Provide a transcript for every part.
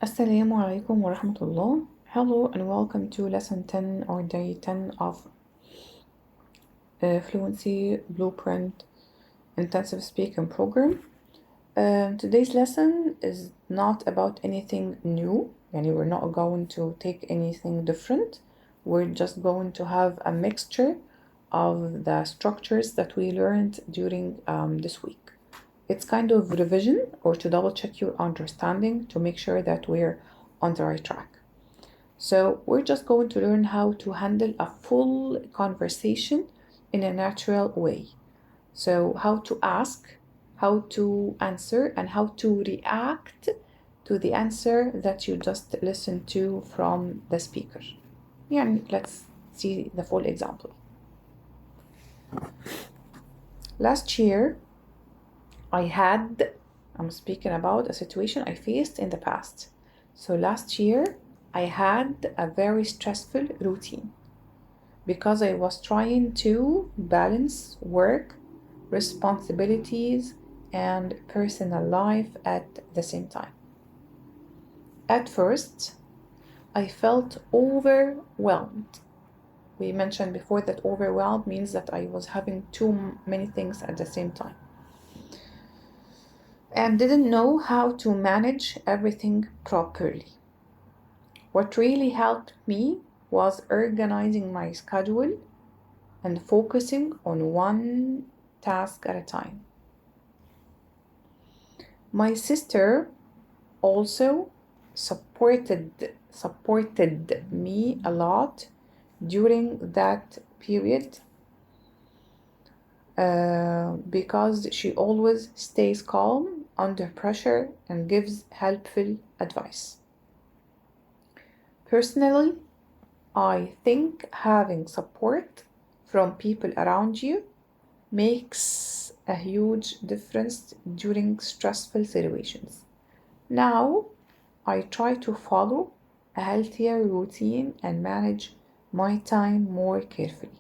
Assalamu alaikum wa rahmatullah. Hello and welcome to lesson 10 or day 10 of Fluency Blueprint Intensive Speaking Program. Today's lesson is not about anything new, and we're not going to take anything different. We're just going to have a mixture of the structures that we learned during this week. It's kind of revision or to double check your understanding to make sure that we're on the right track. So we're just going to learn how to handle a full conversation in a natural way. So how to ask, how to answer, and how to react to the answer that you just listened to from the speaker. Yeah, let's see the full example. Last year, I'm speaking about a situation I faced in the past. So last year, I had a very stressful routine because I was trying to balance work, responsibilities, and personal life at the same time. At first, I felt overwhelmed. We mentioned before that overwhelmed means that I was having too many things at the same time and didn't know how to manage everything properly. What really helped me was organizing my schedule and focusing on one task at a time. My sister also supported me a lot during that period because she always stays calm under pressure and gives helpful advice. Personally, I think having support from people around you makes a huge difference during stressful situations. Now, I try to follow a healthier routine and manage my time more carefully.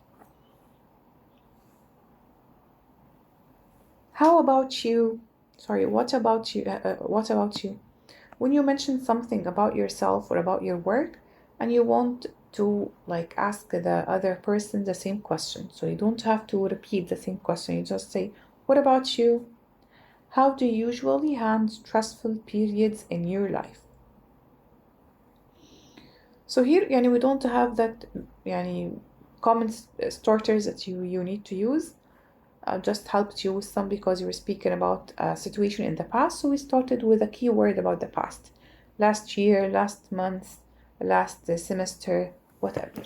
What about you? What about you? When you mention something about yourself or about your work and you want to ask the other person the same question, so you don't have to repeat the same question, you just say, what about you? How do you usually handle stressful periods in your life? So here we don't have that common starters that you need to use. Just helped you with some because you were speaking about a situation in the past. So we started with a keyword about the past. Last year, last month, last semester, whatever.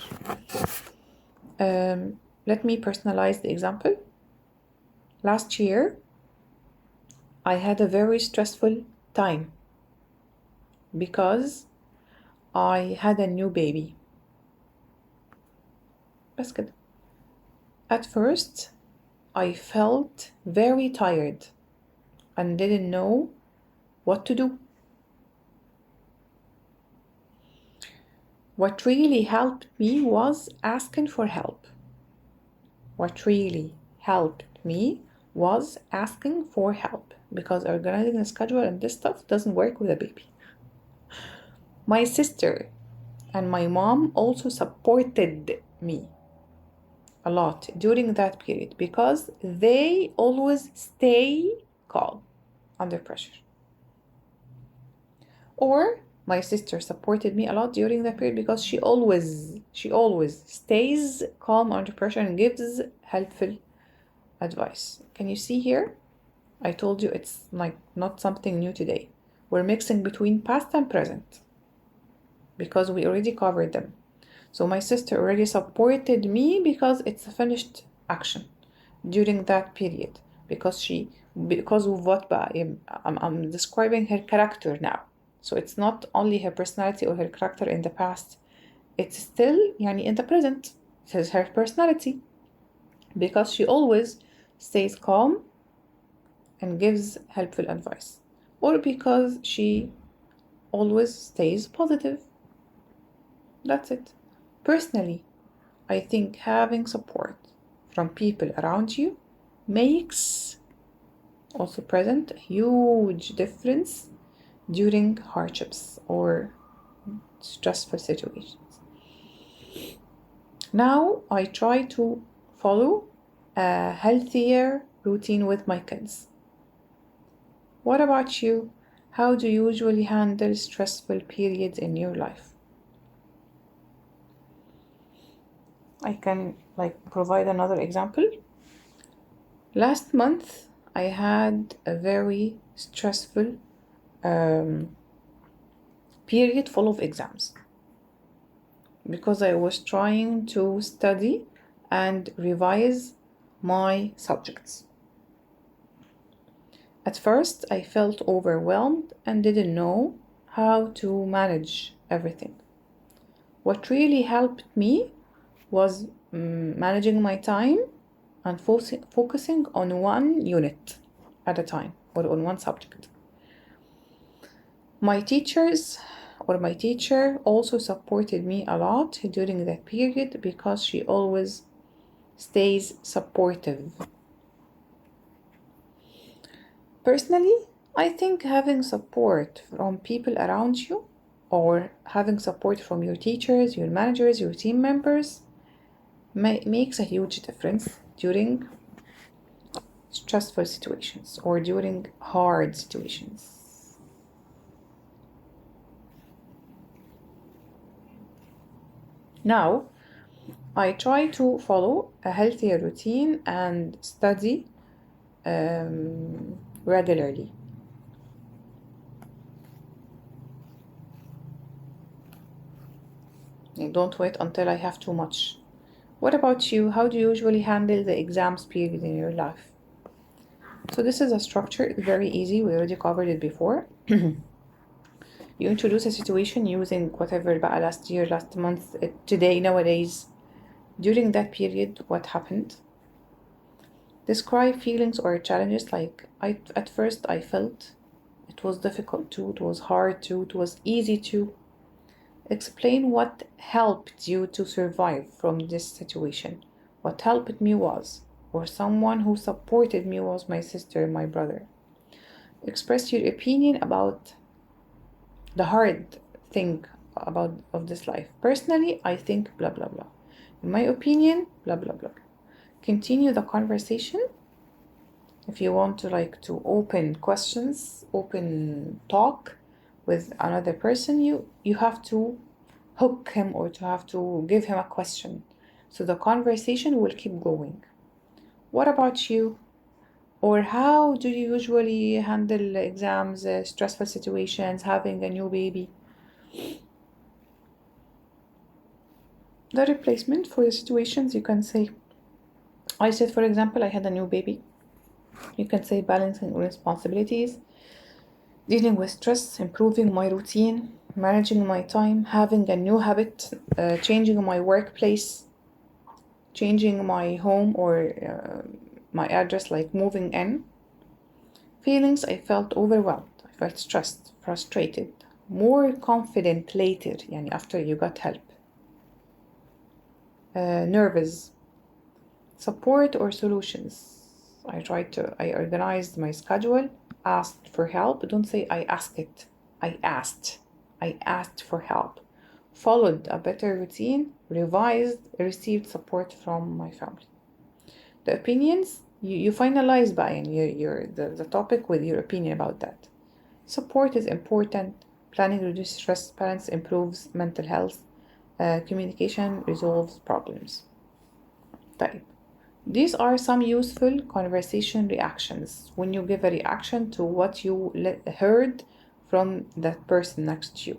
Let me personalize the example. Last year, I had a very stressful time because I had a new baby. That's good. At first, I felt very tired and didn't know what to do. What really helped me was asking for help. Because organizing a schedule and this stuff doesn't work with a baby. My sister and my mom also supported me a lot during that period because they always stay calm under pressure. Or my sister supported me a lot during that period because she always stays calm under pressure and gives helpful advice. Can you see here? I told you it's not something new today. We're mixing between past and present because we already covered them. So my sister already supported me because it's a finished action during that period because of what I'm describing her character now. So it's not only her personality or her character in the past, it's still in the present. It is her personality because she always stays calm and gives helpful advice, or because she always stays positive. That's it. Personally, I think having support from people around you makes also present a huge difference during hardships or stressful situations. Now I try to follow a healthier routine with my kids. What about you? How do you usually handle stressful periods in your life? I can provide another example. Last month I had a very stressful period full of exams because I was trying to study and revise my subjects. At first I felt overwhelmed and didn't know how to manage everything. What really helped me was managing my time and focusing on one unit at a time or on one subject. My teacher also supported me a lot during that period because she always stays supportive. Personally, I think having support from people around you or having support from your teachers, your managers, your team members makes a huge difference during stressful situations or during hard situations. Now, I try to follow a healthier routine and study regularly. Don't wait until I have too much. What about you? How do you usually handle the exams period in your life? So this is a structure, it's very easy. We already covered it before. You introduce a situation using whatever بقى last year, last month, today, nowadays. During that period, what happened? Describe feelings or challenges. At first I felt it was difficult too, it was hard too, it was easy too. Explain what helped you to survive from this situation. What helped me was, or someone who supported me was my sister and my brother. Express your opinion about the hard thing of this life. Personally, I think blah blah blah. In my opinion, blah blah blah. Continue the conversation. If you want to open questions, open talk with another person, you have to hook him or to have to give him a question. So the conversation will keep going. What about you? Or how do you usually handle exams, stressful situations, having a new baby? The replacement for the situations, you can say, I said, for example, I had a new baby. You can say balancing responsibilities, dealing with stress, improving my routine, managing my time, having a new habit, changing my workplace, changing my home or my address, like moving in. Feelings, I felt overwhelmed, I felt stressed, frustrated, more confident later, after you got help. Nervous. Support or solutions. I organized my schedule, asked for help. Don't say I asked it. I asked for help. Followed a better routine, revised, received support from my family. The opinions, you finalize by the topic with your opinion about that. Support is important. Planning reduces stress, balance improves mental health. Communication resolves problems. طيب. These are some useful conversation reactions when you give a reaction to what you heard from that person next to you.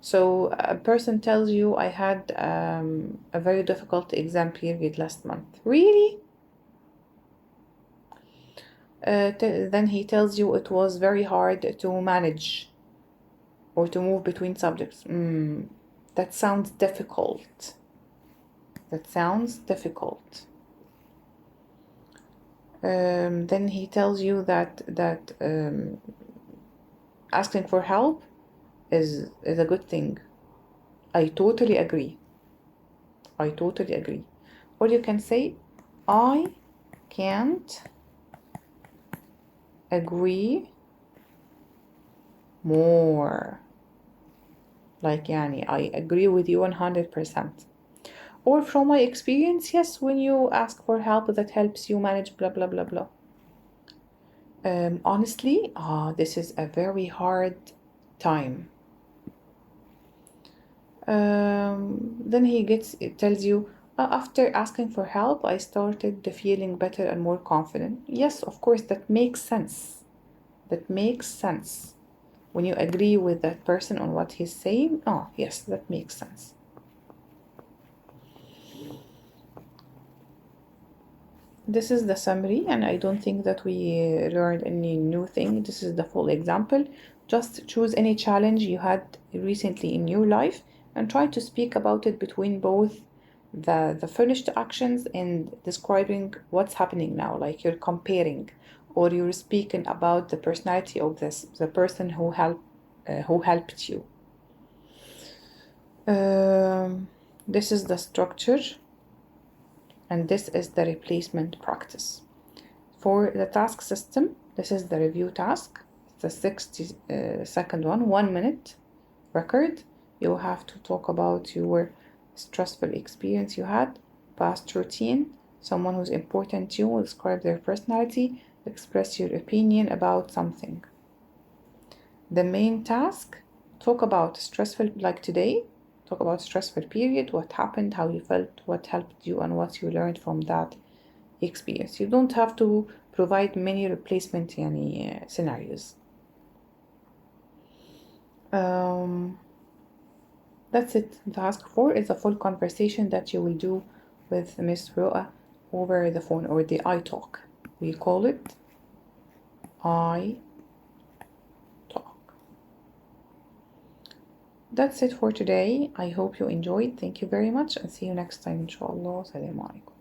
So a person tells you, I had a very difficult exam period last month. Really? Then he tells you it was very hard to manage or to move between subjects. That sounds difficult. Then he tells you that asking for help is a good thing. I totally agree. Or you can say, I can't agree more. Like يعني I agree with you 100%. Or from my experience, yes, when you ask for help that helps you manage blah blah blah blah. Honestly, this is a very hard time. Then it tells you, after asking for help, I started feeling better and more confident. Yes, of course, that makes sense. That makes sense. When you agree with that person on what he's saying, yes, that makes sense. This is the summary, and I don't think that we learned any new thing. This is the full example. Just choose any challenge you had recently in your life and try to speak about it between both the finished actions and describing what's happening now. Like you're comparing, or you're speaking about the personality of the person who helped you. This is the structure, and this is the replacement practice. For the task system, this is the review task, the 60-second one, 1 minute record. You have to talk about your stressful experience you had, past routine, someone who's important to you, describe their personality, express your opinion about something. The main task, talk about stressful, like today, talk about stressful period, what happened, how you felt, what helped you, and what you learned from that experience. You don't have to provide many replacement scenarios. That's it. Task 4 is a full conversation that you will do with Miss Roa over the phone, or the iTalk. We call it iTalk. That's it for today. I hope you enjoyed. Thank you very much, and see you next time, inshallah. Assalamu alaikum.